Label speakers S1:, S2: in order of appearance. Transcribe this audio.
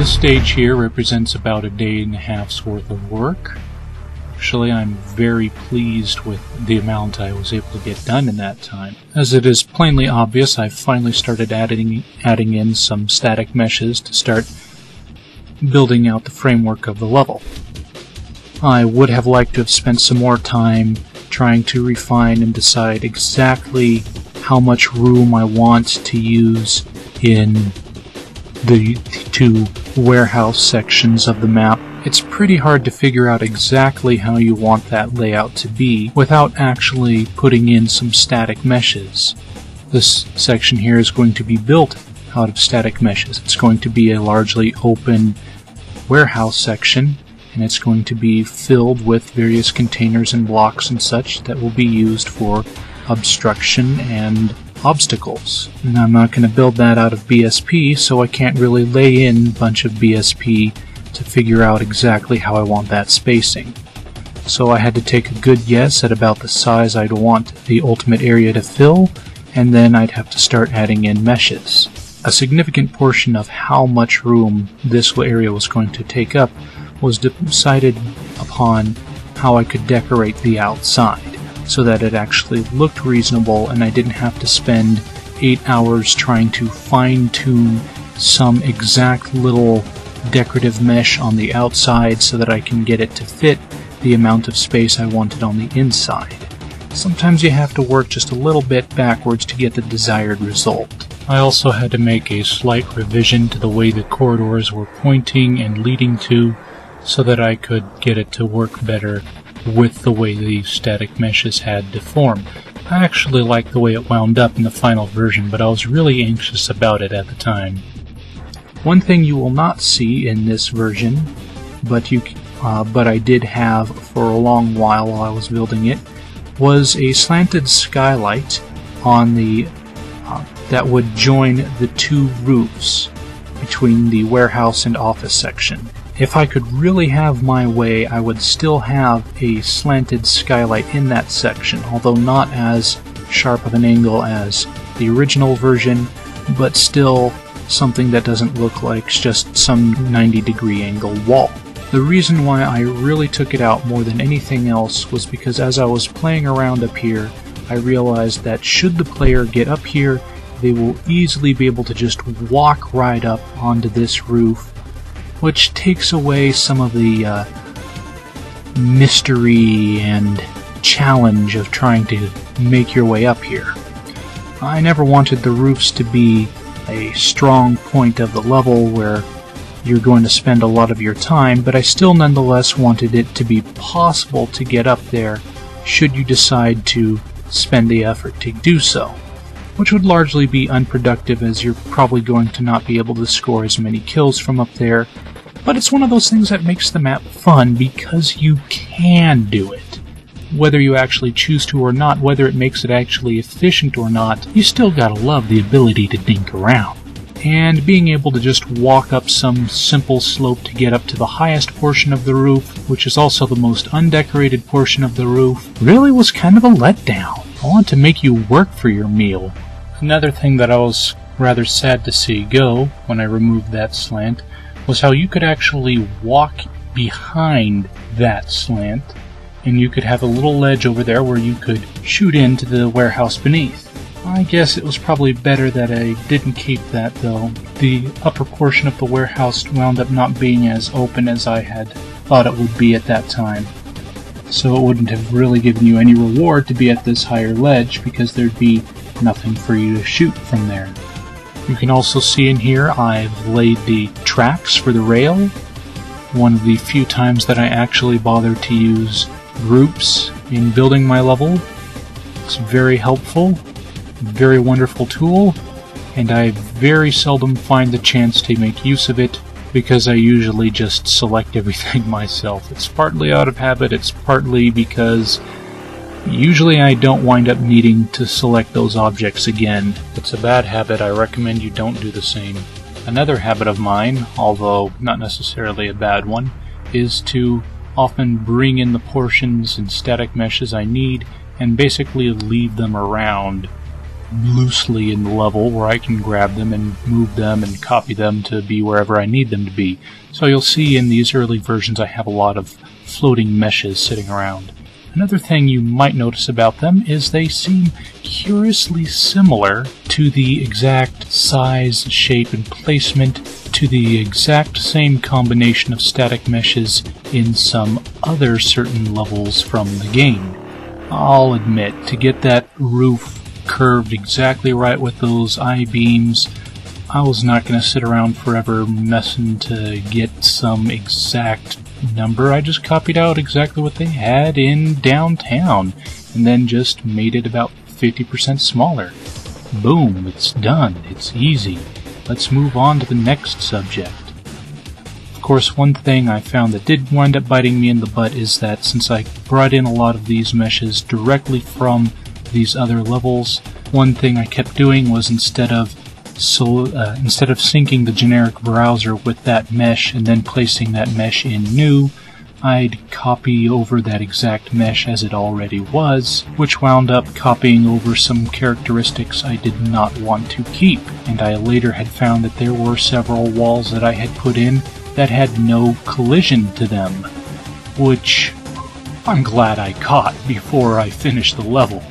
S1: This stage here represents about a day and a half's worth of work. Actually, I'm very pleased with the amount I was able to get done in that time. As it is plainly obvious, I've finally started adding in some static meshes to start building out the framework of the level. I would have liked to have spent some more time trying to refine and decide exactly how much room I want to use in the two warehouse sections of the map. It's pretty hard to figure out exactly how you want that layout to be without actually putting in some static meshes. This section here is going to be built out of static meshes. It's going to be a largely open warehouse section, and it's going to be filled with various containers and blocks and such that will be used for obstruction and obstacles. And I'm not going to build that out of BSP, so I can't really lay in a bunch of BSP to figure out exactly how I want that spacing. So I had to take a good guess at about the size I'd want the ultimate area to fill, and then I'd have to start adding in meshes. A significant portion of how much room this area was going to take up was decided upon how I could decorate the outside, so that it actually looked reasonable and I didn't have to spend 8 hours trying to fine-tune some exact little decorative mesh on the outside so that I can get it to fit the amount of space I wanted on the inside. Sometimes you have to work just a little bit backwards to get the desired result. I also had to make a slight revision to the way the corridors were pointing and leading to so that I could get it to work better with the way the static meshes had to form. I actually liked the way it wound up in the final version, but I was really anxious about it at the time. One thing you will not see in this version, but I did have for a long while I was building it, was a slanted skylight on the that would join the two roofs between the warehouse and office section. If I could really have my way, I would still have a slanted skylight in that section, although not as sharp of an angle as the original version, but still something that doesn't look like just some 90-degree angle wall. The reason why I really took it out more than anything else was because as I was playing around up here, I realized that should the player get up here, they will easily be able to just walk right up onto this roof, which takes away some of the mystery and challenge of trying to make your way up here. I never wanted the roofs to be a strong point of the level where you're going to spend a lot of your time, but I still nonetheless wanted it to be possible to get up there should you decide to spend the effort to do so, which would largely be unproductive as you're probably going to not be able to score as many kills from up there, but it's one of those things that makes the map fun because you can do it. Whether you actually choose to or not, whether it makes it actually efficient or not, you still gotta love the ability to dink around. And being able to just walk up some simple slope to get up to the highest portion of the roof, which is also the most undecorated portion of the roof, really was kind of a letdown. I want to make you work for your meal. Another thing that I was rather sad to see go when I removed that slant was how you could actually walk behind that slant, and you could have a little ledge over there where you could shoot into the warehouse beneath. I guess it was probably better that I didn't keep that, though. The upper portion of the warehouse wound up not being as open as I had thought it would be at that time. So it wouldn't have really given you any reward to be at this higher ledge because there'd be nothing for you to shoot from there. You can also see in here I've laid the tracks for the rail. One of the few times that I actually bothered to use groups in building my level. It's very helpful, very wonderful tool, and I very seldom find the chance to make use of it because I usually just select everything myself. It's partly out of habit, it's partly because usually I don't wind up needing to select those objects again. If it's a bad habit, I recommend you don't do the same. Another habit of mine, although not necessarily a bad one, is to often bring in the portions and static meshes I need and basically leave them around loosely in the level where I can grab them and move them and copy them to be wherever I need them to be. So you'll see in these early versions I have a lot of floating meshes sitting around. Another thing you might notice about them is they seem curiously similar to the exact size, shape, and placement to the exact same combination of static meshes in some other certain levels from the game. I'll admit, to get that roof curved exactly right with those I-beams, I was not going to sit around forever messing to get some exact number. I just copied out exactly what they had in downtown and then just made it about 50% smaller. Boom, it's done. It's easy. Let's move on to the next subject. Of course, one thing I found that did wind up biting me in the butt is that since I brought in a lot of these meshes directly from these other levels, one thing I kept doing was instead of syncing the generic browser with that mesh and then placing that mesh in new, I'd copy over that exact mesh as it already was, which wound up copying over some characteristics I did not want to keep, and I later had found that there were several walls that I had put in that had no collision to them, which I'm glad I caught before I finished the level.